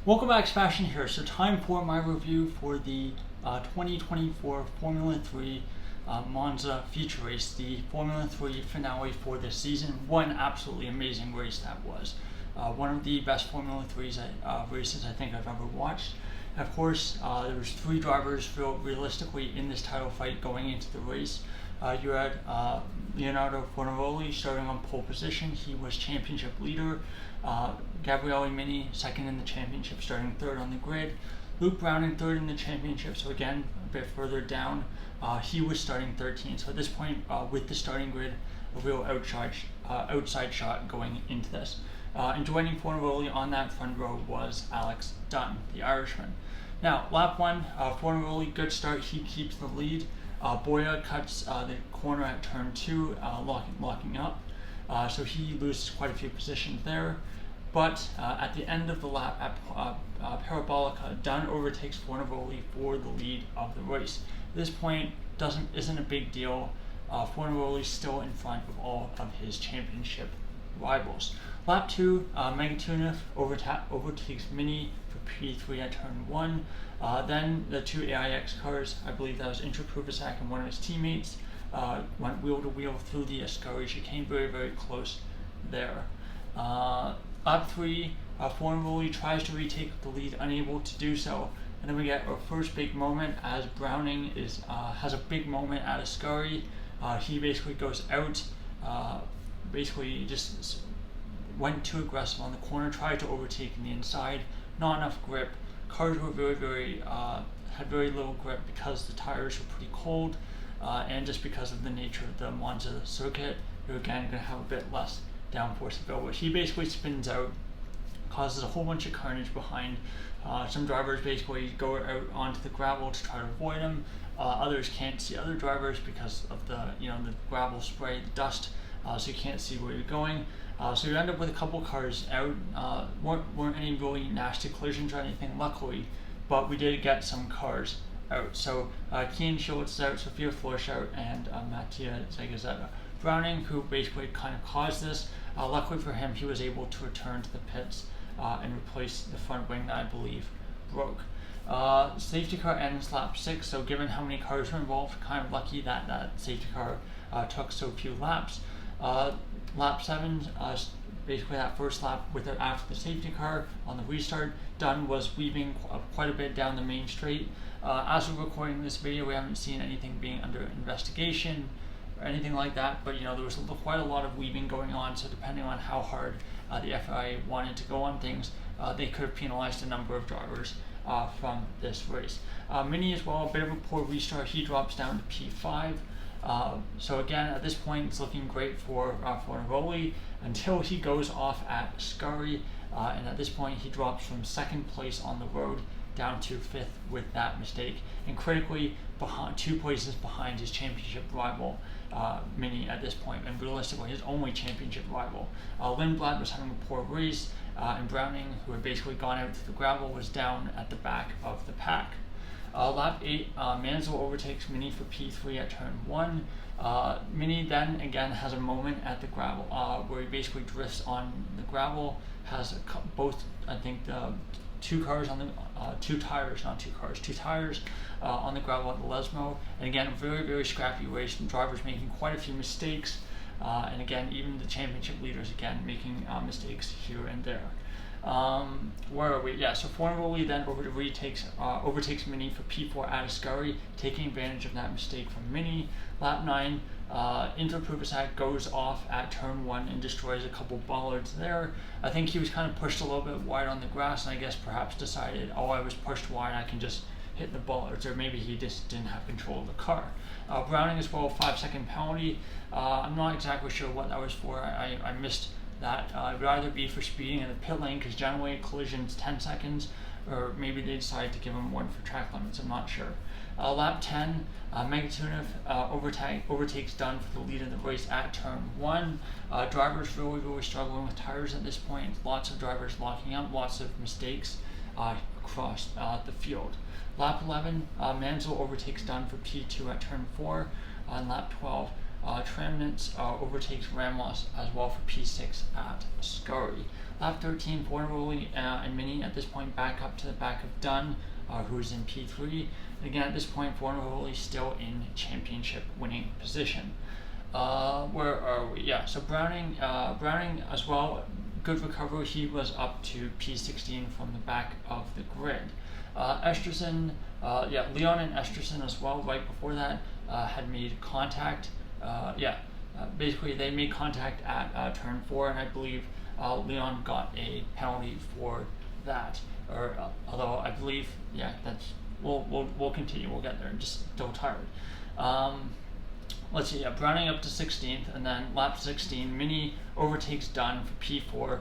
Welcome back, Sebastian here. So time for my review for the 2024 Formula 3 Monza feature race, the Formula 3 finale for this season. What an absolutely amazing race that was. One of the best Formula 3 races I think I've ever watched. Of course, there was three drivers realistically in this title fight going into the race. You had Leonardo Fornaroli starting on pole position. He was championship leader. Gabriele Mini second in the championship, starting third on the grid. Luke Brown in third in the championship, so again a bit further down, he was starting 13th. So at this point, with the starting grid, a real outside shot going into this. And joining Fornaroli on that front row was Alex Dunn, the Irishman. Now, lap one, Fornaroli, good start, he keeps the lead. Boya cuts the corner at turn 2, locking up, so he loses quite a few positions there. But at the end of the lap at Parabolica, Dunn overtakes Fornaroli for the lead of the race. At this point, isn't a big deal. Fornaroli still in front of all of his championship rivals. Lap 2, Megatunov overtakes Mini for P3 at turn 1. Then the two AIX cars, I believe that was Intra-Pruvasak and one of his teammates, went wheel to wheel through the Ascari chicane, very, very close there. Lap 3, Fornaroli tries to retake the lead, unable to do so. And then we get our first big moment as Browning has a big moment at Ascari. He basically goes out, basically just went too aggressive on the corner, tried to overtake in the inside, not enough grip. Cars were had very little grip because the tires were pretty cold, and just because of the nature of the Monza circuit, you're again going to have a bit less downforce to go. But he basically spins out, causes a whole bunch of carnage behind. Some drivers basically go out onto the gravel to try to avoid him. Others can't see other drivers because of the gravel spray, the dust, so you can't see where you're going. So you end up with a couple cars out. Weren't any really nasty collisions or anything, luckily, but we did get some cars out. So Kian Schultz is out, Sophia Florsch out, and Mattia Zagazeta. Browning, who basically kind of caused this, luckily for him, he was able to return to the pits and replace the front wing that I believe broke. Safety car ends lap 6, so given how many cars were involved, kind of lucky that that safety car took so few laps. Lap 7, basically that first lap after the safety car on the restart, Dunn was weaving quite a bit down the main straight. As we're recording this video, we haven't seen anything being under investigation or anything like that, but there was quite a lot of weaving going on, so depending on how hard the FIA wanted to go on things, they could have penalized a number of drivers from this race. Mini as well, a bit of a poor restart, he drops down to P5. So again, at this point, it's looking great for Fornaroli until he goes off at Ascari, and at this point, he drops from second place on the road down to 5th with that mistake, and critically, 2 places behind his championship rival, Mini, at this point, and realistically, his only championship rival. Lindblad was having a poor race, and Browning, who had basically gone out to the gravel, was down at the back of the pack. Lap 8, Mansell overtakes Mini for P3 at turn 1. Mini then again has a moment at the gravel where he basically drifts on the gravel, has both, I think, two tires on the gravel at the Lesmo. And again, a very, very scrappy race, and drivers making quite a few mistakes. And again, even the championship leaders again making mistakes here and there. Where are we? Yeah, so Fornaroli then overtakes Mini for P4 at Ascari, taking advantage of that mistake from Mini. Lap 9, Intra-Pruvasak goes off at turn 1 and destroys a couple bollards there. I think he was kind of pushed a little bit wide on the grass, and I guess perhaps decided, oh, I was pushed wide, I can just hit the bollards, or maybe he just didn't have control of the car. Browning as well, 5-second penalty. I'm not exactly sure what that was for. I missed that. It would either be for speeding in the pit lane, because generally collision's 10 seconds, or maybe they decided to give him one for track limits, I'm not sure. Lap 10, Megatunov overtakes Dunn for the lead in the race at turn 1. Drivers really, really struggling with tires at this point. Lots of drivers locking up, lots of mistakes across the field. Lap 11, Mansell overtakes Dunn for P2 at turn 4. On lap 12, Tramnitz overtakes Ramos as well for P6 at Scurry. Lap 13, Fornaroli and Mini at this point back up to the back of Dunn, who's in P3. Again, at this point, Fornaroli still in championship winning position. Where are we? Yeah, so Browning as well, good recovery. He was up to P16 from the back of the grid. Esterson, Leon and Esterson as well, right before that, had made contact. Basically they made contact at turn 4, and I believe Leon got a penalty for that. Although I believe, that's we'll continue. We'll get there. I'm just still tired. Let's see. Browning up to 16th, and then lap 16, Mini overtakes Dunn for P4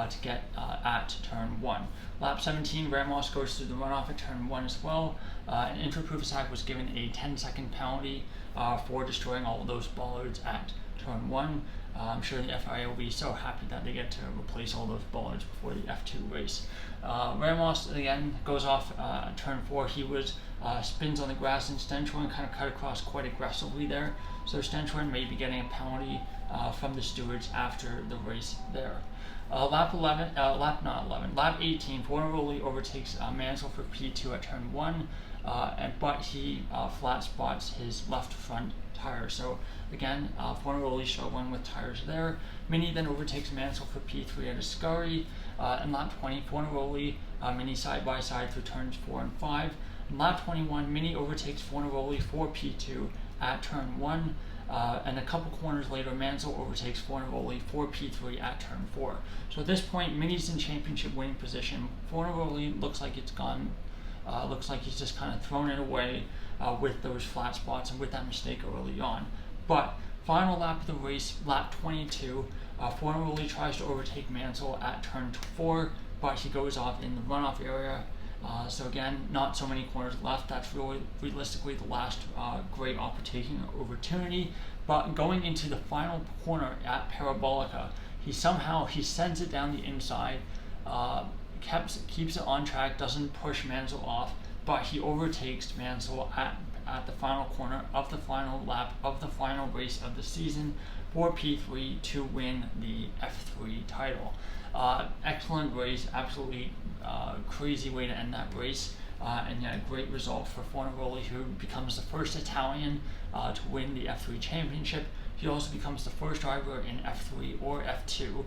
to get at turn 1. Lap 17, Ramos goes through the runoff at turn 1 as well. And Inter-Pruvasak was given a 10-second penalty for destroying all of those bollards at turn 1. I'm sure the FIA will be so happy that they get to replace all those bollards before the F2 race. Ramos again goes off turn 4. He was spins on the grass, and Stenchorn kind of cut across quite aggressively there. So Stenchorn may be getting a penalty from the stewards after the race there. Lap 18, Fornaroli overtakes Mansell for P2 at turn 1, but he flat spots his left front tire. So again, Fornaroli struggling with tires there. Mini then overtakes Mansell for P3 at a Scurry. In lap 20, Fornaroli, Mini side by side through turns 4 and 5. In lap 21, Mini overtakes Fornaroli for P2 at turn 1. And a couple corners later, Mansell overtakes Fornaroli for P3 at turn 4. So at this point, Mini's in championship winning position. Fornaroli looks like it's gone. Looks like he's just kind of thrown it away with those flat spots and with that mistake early on. But final lap of the race, lap 22, Fornaroli tries to overtake Mansell at turn 4, but he goes off in the runoff area. So again, not so many corners left. That's really realistically the last great opportunity. But going into the final corner at Parabolica, he sends it down the inside, keeps it on track, doesn't push Mansell off, but he overtakes Mansell at the final corner of the final lap of the final race of the season for P3 to win the F3 title. Excellent race, absolutely crazy way to end that race, and a great result for Fornaroli, who becomes the first Italian to win the F3 championship. He also becomes the first driver in F3 or F2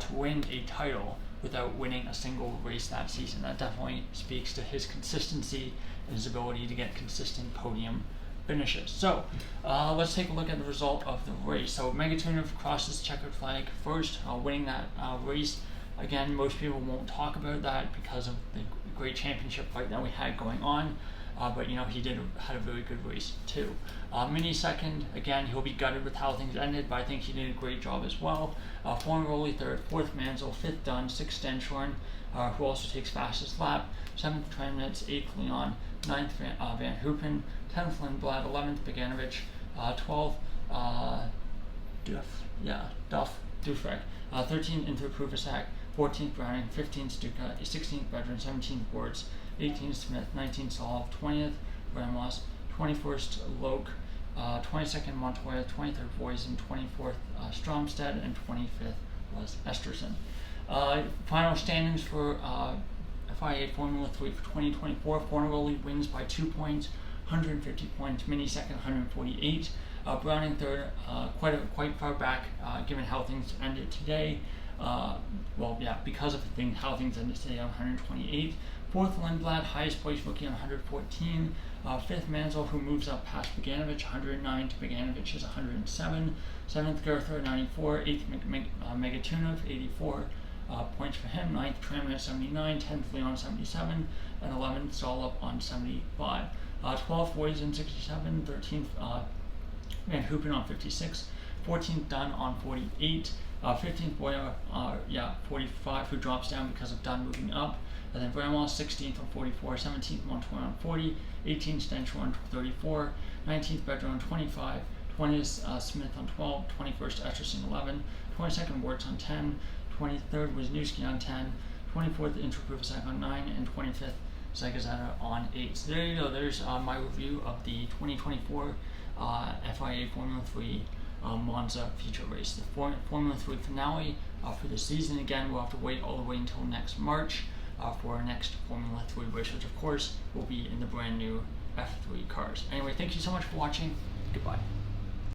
to win a title without winning a single race that season. That definitely speaks to his consistency and his ability to get consistent podium finishes. So let's take a look at the result of the race. So Megatunov crosses checkered flag first, winning that race. Again, most people won't talk about that because of the great championship fight that we had going on. But he had a very good race too. Mini second, again, he'll be gutted with how things ended, but I think he did a great job as well. Fornaroli third, fourth Mansell, fifth Dunn, sixth Stenchorn, who also takes fastest lap, seventh Tramnitz, eighth Leon, ninth Van Hoopen, 10th Lindblad, 11th Beganovic, 12th Dufek, 13th Inter-Pruvasak, 14th Browning, 15th Stuka, 16th Bedrin, 17th Wards, 18th Smith, 19th Solov, 20th Ramos, 21st Loke, 22nd Montoya, 23rd Voisin, 24th Stromstead, and 25th was Esterson. Final standings for FIA Formula 3 for 2024. Fornaroli wins by 2 points, 150 points. Mini second, 148. Browning third, quite far back, given how things ended today. Because of how things ended today, on 128. Fourth Lindblad, highest place rookie on 114. Fifth Mansell, who moves up past Beganovic, 109 to Beganovic's 107. Seventh Gerther, 94. Eighth Megatunov, 84 points for him. Ninth Tramnitz, 79. 10th Leon, 77. And 11th Solop on 75. 12th Voisin, 67. 13th Van Hoopen on 56. 14th Dunn on 48. 15th Boyer, 45, who drops down because of Dunn moving up. And then Ramos 16th on 44, 17th Montoya on 40, 18th Stenchorn on 34, 19th Bedro on 25, 20th Smith on 12, 21st Esterson 11, 22nd Warts on 10, 23rd Wisniewski on 10, 24th Inter-Pruvasak on 9, and 25th Zagazeta on 8. So there you go. There's my review of the 2024 FIA Formula 3 Monza feature race. The Formula 3 finale for the season. Again, we'll have to wait all the way until next March for our next Formula 3 race, which of course will be in the brand new F3 cars. Anyway, thank you so much for watching. Goodbye.